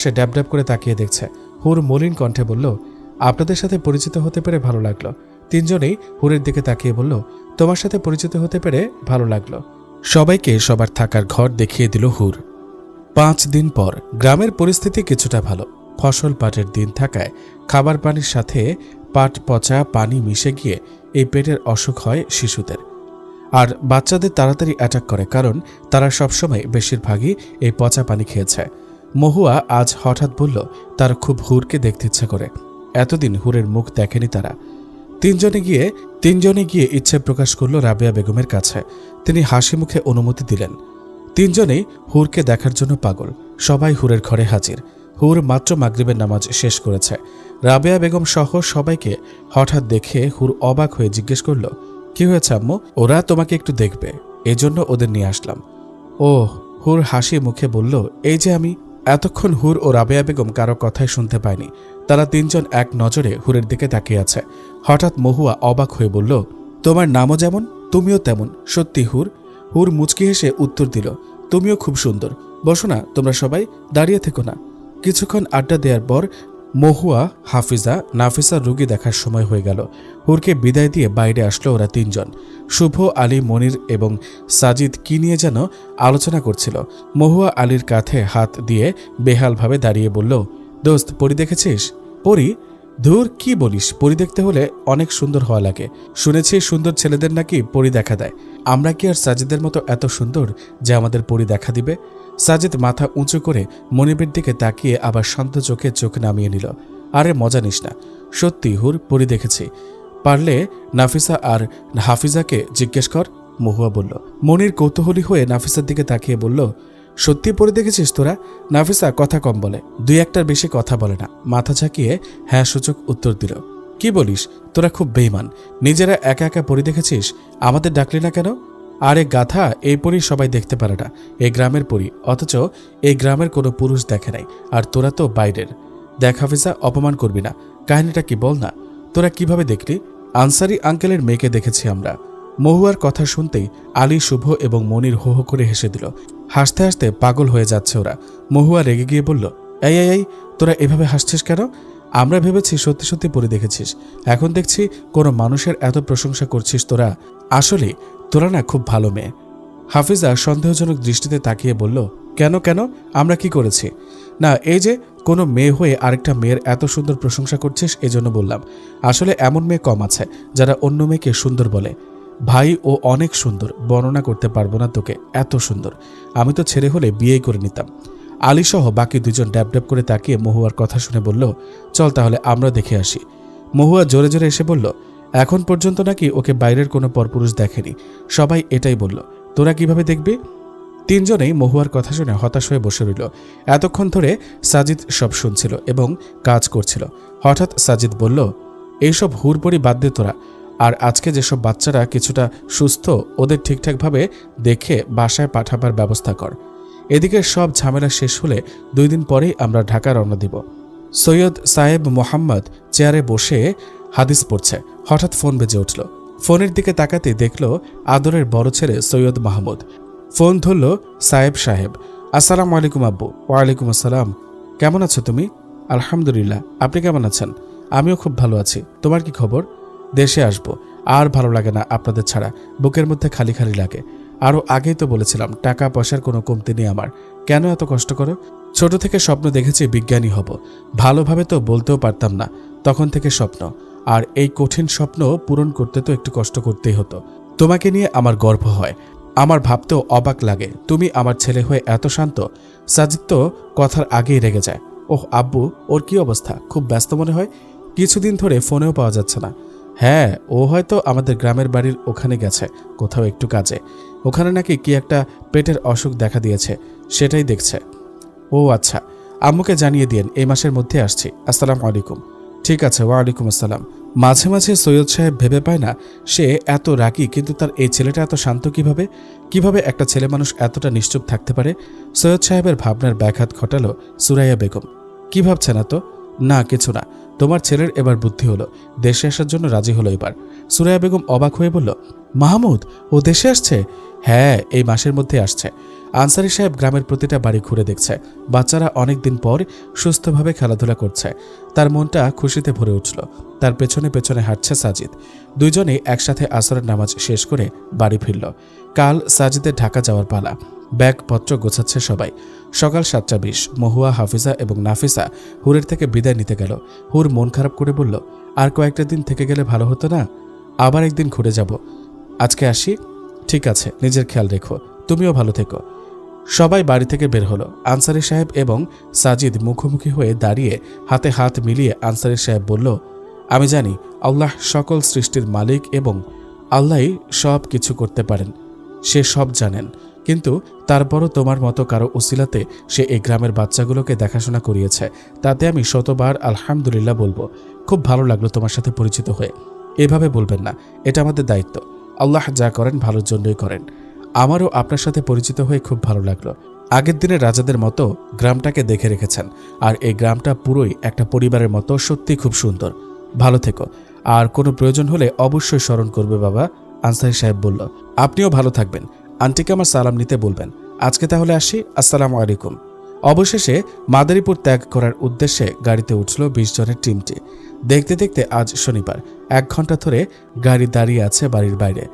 সে ড্যাব ড্যাব করে তাকিয়ে দেখছে। হুর মলিন কণ্ঠে বলল, আপনাদের সাথে পরিচিত হতে পেরে ভালো লাগলো। তিনজনেই হুরের দিকে তাকিয়ে বলল, তোমার সাথে পরিচিত হতে পেরে ভালো লাগলো। সবাইকে সবার থাকার ঘর দেখিয়ে দিল হুর। 5 দিন পর গ্রামের পরিস্থিতি কিছুটা ভালো। ফসল পাটের দিন থাকায় খাবার পানির সাথে পাট পচা পানি মিশে গিয়ে এই পেটের অসুখ হয় শিশুদের। আর বাচ্চাদের তাড়াতাড়ি অ্যাটাক করে, কারণ তারা সবসময় বেশিরভাগই এই পচা পানি খেয়েছে। মহুয়া আজ হঠাৎ বলল তার খুব হুরকে দেখতে ইচ্ছা করে। এতদিন হুরের মুখ দেখেনি তারা। তিনজনে গিয়ে ইচ্ছে প্রকাশ করল রাবেয়া বেগমের কাছে। তিনি হাসি মুখে অনুমতি দিলেন। তিনজনেই হুরকে দেখার জন্য পাগল। সবাই হুরের ঘরে হাজির। হুর মাত্র মাগরিবের নামাজ শেষ করেছে। রাবেয়া বেগম সহ সবাইকে হঠাৎ দেখে হুর অবাক হয়ে জিজ্ঞেস করল, কি হয়েছে আম্মু? ওরা তোমাকে একটু দেখবে, এজন্য ওদের নিয়ে আসলাম। ও, হুর হাসি মুখে বলল, এই যে আমি। এতক্ষণ হুর ও রাবেয়া বেগম কারো কথাই শুনতে পায়নি। তারা তিনজন এক নজরে হুরের দিকে তাকিয়ে আছে। হঠাৎ মহুয়া অবাক হয়ে বলল, তোমার নামও যেমন, তুমিও তেমন। সত্যি হুর? হুর মুচকি হেসে উত্তর দিল, তুমিও খুব সুন্দর। বসো না, তোমরা সবাই দাঁড়িয়ে থেকো না। কিছুক্ষণ আড্ডা দেওয়ার পর মহুয়া, হাফিজা, নাফিসার রুগী দেখার সময় হয়ে গেল। হুরকে বিদায় দিয়ে বাইরে আসলো ওরা তিনজন। শুভ, আলী, মনির এবং সাজিদ কি নিয়ে যেন আলোচনা করছিল। মহুয়া আলীর কাঁধে হাত দিয়ে বেহালভাবে দাঁড়িয়ে বলল, দোস্ত, পরি দেখেছিস? পরি? ধুর, কি বলিস? পরি দেখতে হলে অনেক সুন্দর হওয়া লাগে। শুনেছি সুন্দর ছেলেদের নাকি পরি দেখা দেয়। আমরা কি আর সাজিদের মতো এত সুন্দর যে আমাদের পরি দেখা দিবে? সাজিদ মাথা উঁচু করে মনিবের দিকে তাকিয়ে আবার শান্ত চোখে চোখ নামিয়ে নিল। আরে মজা নিস না। সত্যি হুর, পরি দেখেছি। পারলে নাফিসা আর হাফিজাকে জিজ্ঞেস কর, মহুয়া বলল। মনির কৌতূহলী হয়ে নাফিসার দিকে তাকিয়ে বলল, সত্যি পরি দেখেছিস তোরা? নাফিসা কথা কম বলে, 2-1টার বেশি কথা বলে না। মাথা ঝাঁকিয়ে হ্যাঁ সূচক উত্তর দিল। কি বলিস? তোরা খুব বেইমান। নিজেরা একা একা পরি দেখেছিস, আমাদের ডাকলি না কেন? আরে গাধা, এই পরি সবাই দেখতে পারে না। এই গ্রামের পরি, অথচ এই গ্রামের কোনো পুরুষ দেখে নাই। আর তোরা তো বাইরের। দেখ হাফিজা, অপমান করবি না। কাহিনীটা কি বল না, তোরা কিভাবে দেখলি? আনসারি আঙ্কেলের মেয়েকে দেখেছি আমরা। মহুয়ার কথা শুনতেই আলী, শুভ এবং মনির হো হো করে হেসে দিল। হাসতে হাসতে পাগল হয়ে যাচ্ছে ওরা। মহুয়া রেগে গিয়ে বলল, এই এই এই, তোরা এভাবে হাসছিস কেন? আমরা ভেবেছি সত্যি সত্যি পরি দেখেছিস, এখন দেখছি কোনো মানুষের এত প্রশংসা করছিস তোরা। আসলে তোরা না খুব ভালো মেয়ে। হাফিজা সন্দেহজনক দৃষ্টিতে তাকিয়ে বলল, কেন কেন, আমরা কি করেছি? না, এই যে কোনো মেয়ে হয়ে আরেকটা মেয়ের এত সুন্দর প্রশংসা করছিস, এজন্য বললাম। আসলে এমন মেয়ে কম আছে যারা অন্য মেয়েকে সুন্দর বলে। ভাই, ও অনেক সুন্দর, বর্ণনা করতে পারবো না তোকে, এত সুন্দর। আমি তো ছেলে হলে বিয়েই করে নিতাম। আলী সহ বাকি দুজন ড্যাব ড্যাব করে তাকিয়ে মহুয়ার কথা শুনে বলল, চল তাহলে আমরা দেখে আসি। মহুয়া জোরে জোরে এসে বলল, এখন পর্যন্ত নাকি ওকে বাইরের কোনো পরপুরুষ দেখেনি। সবাই এটাই বলল, তোরা কিভাবে দেখবি? তিনজনেই মহুয়ার কথা শুনে হতাশ হয়ে বসে রইল। এতক্ষণ ধরে সাজিদ সব শুনছিল এবং কাজ করছিল। হঠাৎ সাজিদ বলল, এইসব হুড়পড়ি বাদ দে তোরা। আর আজকে যেসব বাচ্চারা কিছুটা সুস্থ, ওদের ঠিকঠাকভাবে দেখে বাসায় পাঠাবার ব্যবস্থা কর। এদিকে সব ঝামেলা শেষ হলে 2 দিন পরেই আমরা ঢাকা রওনা দিব। সৈয়দ সাহেব মোহাম্মদ চেয়ারে বসে হাদিস পড়ছে। হঠাৎ ফোন বেজে উঠল। ফোনের দিকে তাকাতে দেখল আদরের বড় ছেলে সৈয়দ মাহমুদ। ফোন ধরল সাহেব। আসসালামু আলাইকুম আব্বু। ওয়ালাইকুম আসসালাম। কেমন আছো তুমি? আলহামদুলিল্লাহ, আপনি কেমন আছেন? আমিও খুব ভালো আছি। তোমার কি খবর? দেশে আসবো, আর ভালো লাগে না আপনাদের ছাড়া। বুকের মধ্যে খালি খালি লাগে। আরও আগেই তো বলেছিলাম, টাকা পয়সার কোনো কমতি নেই আমার। কেন এত কষ্ট করো? ছোট থেকে স্বপ্ন দেখেছি বিজ্ঞানী হব। ভালোভাবে তো বলতেও পারতাম না, তখন থেকে স্বপ্ন। আর এই কঠিন স্বপ্ন পূরণ করতে তো একটু কষ্ট করতেই হতো। তোমাকে নিয়ে আমার গর্ব হয়। আমার ভাবতেও অবাক লাগে তুমি আমার ছেলে হয়ে এত শান্ত। সাজিদ তো কথার আগেই রেগে যায়। ওহ আব্বু, ওর কি অবস্থা? খুব ব্যস্ত মনে হয়। কিছুদিন ধরে ফোনেও পাওয়া যাচ্ছে না। হ্যাঁ, ও হয়তো আমাদের গ্রামের বাড়ির ওখানে গেছে কোথাও একটু কাজে। ওখানে নাকি কি একটা পেটের অসুখ দেখা দিয়েছে, সেটাই দেখছে। ও আচ্ছা, আম্মুকে জানিয়ে দিয়েন এই মাসের মধ্যে আসছি। আসসালামু আলাইকুম। ঠিক আছে, ওয়ালাইকুম আসসালাম। মাঝে মাঝে সৈয়দ সাহেব ভেবে পায় না সে এত রাগী, কিন্তু তার এই ছেলেটা এত শান্ত কিভাবে একটা ছেলে মানুষ এতটা নিশ্চুপ থাকতে পারে? সৈয়দ সাহেবের ভাবনার ব্যাঘাত ঘটালো সুরাইয়া বেগম। কি ভাবছে না তো? না, কিছু না। তোমার ছেলের এবার বুদ্ধি হলো, দেশে আসার জন্য রাজি হলো এবার। সুরাইয়া বেগম অবাক হয়ে বলল, মাহমুদ, ও দেশে আসছে? হ্যাঁ, এই মাসের মধ্যে আসছে। আনসারী সাহেব গ্রামের প্রতিটা বাড়ি ঘুরে দেখছে। বাচ্চারা অনেকদিন পর সুস্থভাবে খেলাধুলা করছে। তার মনটা খুশিতে ভরে উঠল। তার পেছনে পেছনে হাঁটছে সাজিদ। দুইজনেই একসাথে আসরের নামাজ শেষ করে বাড়ি ফিরল। কাল সাজিদের ঢাকা যাওয়ার পালা। ব্যাগপত্র গোছাচ্ছে সবাই। সকাল 7:20। মহুয়া, হাফিজা এবং নাফিসা হুরের থেকে বিদায় নিতে গেল। হুর মন খারাপ করে বলল, আর কয়েকটা দিন থেকে গেলে ভালো হতো না? আবার একদিন ঘুরে যাব। আজকে আসি? ঠিক আছে, নিজের খেয়াল রেখো। তুমিও ভালো থেকো। সবাই বাড়ি থেকে বের হলো। আনসারী সাহেব এবং সাজিদ মুখোমুখি হয়ে দাঁড়িয়ে হাতে হাত মিলিয়ে আনসারী সাহেব বলল, আমি জানি আল্লাহ সকল সৃষ্টির মালিক এবং আল্লাহই সব কিছু করতে পারেন, সে সব জানেন। কিন্তু তারপরও তোমার মতো কারো উসিলাতে সে এই গ্রামের বাচ্চাগুলোকে দেখাশোনা করিয়েছে, তাতে আমি শতবার আলহামদুলিল্লাহ বলবো। খুব ভালো লাগলো তোমার সাথে পরিচিত হয়ে। এভাবে বলবেন না, এটা আমাদের দায়িত্ব। আল্লাহ যা করেন ভালোর জন্যই করেন। আমারও আপনার সাথে পরিচিত হয়ে খুব ভালো লাগলো। আগের দিনের রাজাদের মতো গ্রামটাকে দেখে রেখেছেন, আর এই গ্রামটা পুরোই একটা পরিবারের মতো। সত্যি খুব সুন্দর। ভালো থেকো। আর কোনো প্রয়োজন হলে অবশ্যই স্মরণ করবে বাবা। আনসারী সাহেব বলল, আপনিও ভালো থাকবেন। আন্টিকে আমার সালাম নিতে বলবেন। আজকে তাহলে আসি। আসসালামু আলাইকুম। অবশেষে মাদারীপুর ত্যাগ করার উদ্দেশ্যে গাড়িতে উঠল 20 জনের টিমটি। দেখতে দেখতে আজ শনিবার 1 ঘন্টা ধরে গাড়ি দাঁড়িয়ে আছে বাড়ির বাইরে।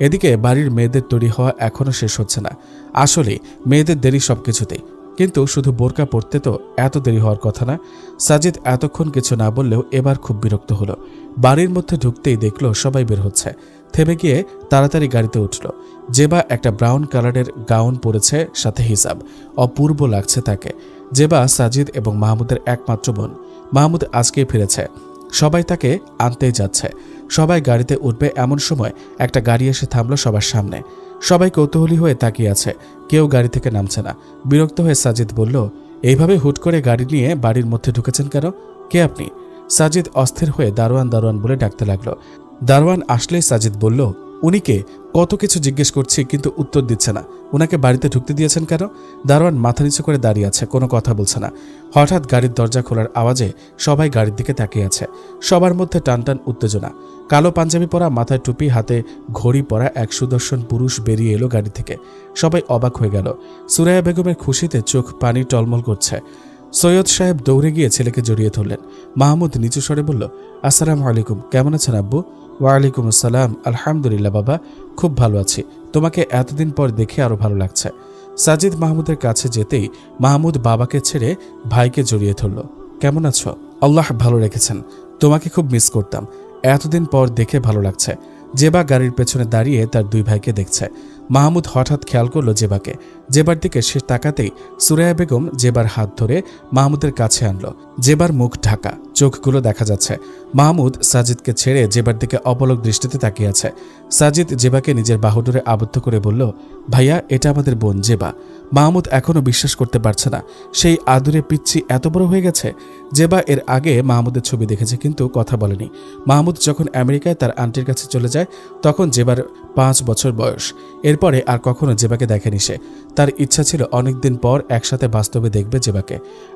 এদিকে বাড়ির মেয়েদের তৈরি হওয়া এখনও শেষ হচ্ছে না। আসলে মেয়েদের দেরি সবকিছুতেই, কিন্তু শুধু বোরকা পরতে তো এত দেরি হওয়ার কথা না। সাজিদ এতক্ষণ কিছু না বললেও এবার খুব বিরক্ত হলো। বাড়ির মধ্যে ঢুকতেই দেখলো সবাই বের হচ্ছে। থেমে গিয়ে তাড়াতাড়ি গাড়িতে উঠল। জেবা একটা ব্রাউন কালারের গাউন পরেছে, সাথে হিসাব। অপূর্ব লাগছে তাকে। জেবা সাজিদ এবং মাহমুদের একমাত্র বোন। মাহমুদ আজকেই ফিরেছে। সবাই তাকে আনতেই যাচ্ছে। সবাই গাড়িতে উঠবে এমন সময় একটা গাড়ি এসে থামল সবার সামনে। সবাই কৌতূহলী হয়ে তাকিয়ে আছে, কেউ গাড়ি থেকে নামছে না। বিরক্ত হয়ে সাজিদ বলল, এইভাবে হুট করে গাড়ি নিয়ে বাড়ির মধ্যে ঢুকেছেন কেন? কে আপনি? সাজিদ অস্থির হয়ে দারোয়ান দারোয়ান বলে ডাকতে লাগলো। দারোয়ান আসলেই সাজিদ বলল, উনিকে কত কিছু জিজ্ঞেস করছি কিন্তু উত্তর দিচ্ছে না। উনাকে বাড়িতে ঢুকতে দিয়েছেন কেন? দারোয়ান মাথা নিচু করে দাঁড়িয়ে আছে, কোনো কথা বলছে না। হঠাৎ গাড়ির দরজা খোলার আওয়াজে সবাই গাড়ির দিকে তাকিয়ে আছে। সবার মধ্যে টানটান উত্তেজনা। কালো পাঞ্জাবি পরা, মাথায় টুপি, হাতে ঘড়ি পরা এক সুদর্শন পুরুষ বেরিয়ে এলো গাড়ি থেকে। সবাই অবাক হয়ে গেল। সুরাইয়া বেগমের খুশিতে চোখ পানি টলমল করছে। সৈয়দ সাহেব দৌড়ে গিয়ে ছেলেকে জড়িয়ে ধরলেন। মাহমুদ নিচু স্বরে বলল, আসসালামু আলাইকুম, কেমন আছেন আব্বু? ওয়ালাইকুম আসসালাম, আলহামদুলিল্লাহ বাবা, খুব ভালো আছি। তোমাকে এতদিন পর দেখে আরো ভালো লাগছে। সাজিদ মাহমুদের কাছে যেতেই মাহমুদ বাবাকে ছেড়ে ভাইকে জড়িয়ে ধরল। কেমন আছো? আল্লাহ ভালো রেখেছেন, তোমাকে খুব মিস করতাম। এতদিন পর দেখে ভালো লাগছে। জেবা গাড়ির পেছনে দাঁড়িয়ে তার 2 ভাইকে দেখছে। মাহমুদ হঠাৎ খেয়াল করলো জেবাকে। জেবার দিকে সে তাকাতেই সুরাইয়া বেগম জেবার হাত ধরে মাহমুদের কাছে আনলো। জেবার মুখ ঢাকা, চোখগুলো দেখা যাচ্ছে। মাহমুদ সাজিদকে ছেড়ে জেবার দিকে অপলক দৃষ্টিতে তাকিয়ে আছে। সাজিদ জেবাকে নিজের বাহুডোরে আবদ্ধ করে বলল, ভাইয়া, এটা আমাদের বোন জেবা। মাহমুদ এখনও বিশ্বাস করতে পারছে না, সেই আদুরে পিচ্চি এত বড় হয়ে গেছে। জেবা এর আগে মাহমুদের ছবি দেখেছে কিন্তু কথা বলেনি। মাহমুদ যখন আমেরিকায় তার আন্টির কাছে চলে যায় তখন জেবার 5 বছর বয়স। এরপরে আর কখনো জেবাকে দেখেনি সে। তার ইচ্ছা ছিল অনেকদিন পর একসাথে বাস্তবে দেখবে জেবাকে।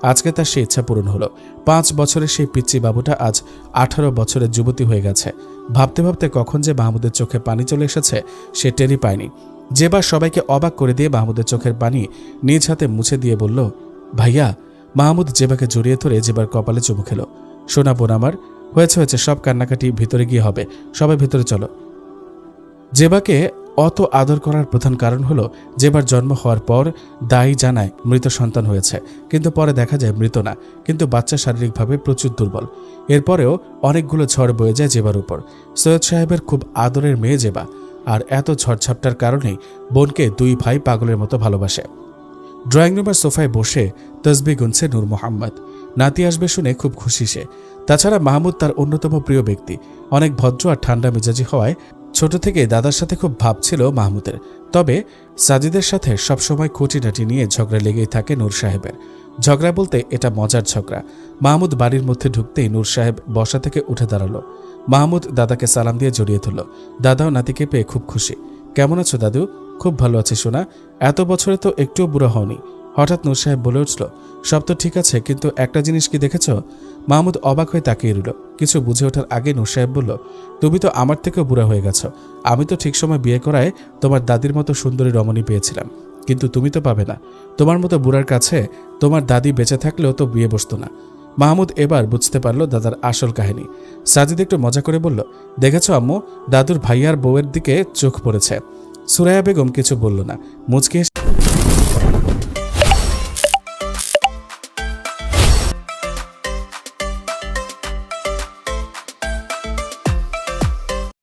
আজকে তার সেই ইচ্ছা পূরণ হলো। 5 বছরের সেই পিচ্চি বাবুটা আজ 18 বছরের যুবতী হয়ে গেছে। ভাবতে ভাবতে কখন যে মাহমুদের চোখে পানি চলে এসেছে সে টেরই পায়নি। জেবা সবাইকে অবাক করে দিয়ে মাহমুদের চোখের পানি নিজ হাতে মুছে দিয়ে বলল, ভাইয়া। মাহমুদ জেবাকে জড়িয়ে ধরে জেবার কপালে চুমু খেল। সোনা বোন আমার, হয়েছে হয়েছে, সব কান্নাকাটি ভিতরে গিয়ে হবে, সবাই ভিতরে চলো। জেবাকে অত আদর করার প্রধান কারণ হলো জেবার জন্ম হওয়ার পর দাই জানায় মৃত সন্তান হয়েছে, কিন্তু পরে দেখা যায় মৃত না, কিন্তু বাচ্চা শারীরিকভাবে প্রচুর দুর্বল। এরপরেও অনেকগুলো ঝড় বয়ে যায় জেবার উপর। সৈয়দ সাহেবের খুব আদরের মেয়ে জেবা, আর এত ঝড়ঝাপটার কারণেই বোনকে 2 ভাই পাগলের মতো ভালোবাসে। ড্রয়িং রুমের সোফায় বসে তসবি গুনছে নূর মোহাম্মদ। নাতি আসবে শুনে খুব খুশি সে। তাছাড়া মাহমুদ তার অন্যতম প্রিয় ব্যক্তি। অনেক ভদ্র আর ঠান্ডা মেজাজি হওয়ায় ছোট থেকে দাদার সাথে খুব ভাব ছিল মাহমুদের। তবে সাজিদের সাথে সবসময় খুঁটিনাটি নিয়ে ঝগড়া লেগেই থাকে নূর সাহেবের। ঝগড়া বলতে এটা মজার ঝগড়া। মাহমুদ বাড়ির মধ্যে ঢুকতেই নূর সাহেব বসা থেকে উঠে দাঁড়ালো। মাহমুদ দাদাকে সালাম দিয়ে জড়িয়ে ধরল। দাদাও নাতিকে পেয়ে খুব খুশি। কেমন আছো দাদু? খুব ভালো আছি সোনা, এত বছরে তো একটুও বুড়ো হওনি। হঠাৎ নূর সাহেব বলে উঠল, সব তো ঠিক আছে, কিন্তু একটা জিনিস কি দেখেছ? মাহমুদ অবাক হয়ে তাকিয়ে রইল। কিছু বুঝে ওঠার আগে নূর সাহেব বলল, তুমি তো আমার থেকেও বুড়া হয়ে গেছো। আমি তো ঠিক সময় বিয়ে করায় তোমার দাদির মতো সুন্দরী রমণী পেয়েছিলাম, কিন্তু তুমি তো পাবে না। তোমার মতো বুড়ার কাছে তোমার দাদি বেঁচে থাকলেও তো বিয়ে বসতো না। মাহমুদ এবার বুঝতে পারল দাদার আসল কাহিনী। সাজিদ একটু মজা করে বলল, দেখেছ আম্মু, দাদুর ভাইয়ার বউয়ের দিকে চোখ পড়েছে। সুরাইয়া বেগম কিছু বলল না, মুচকি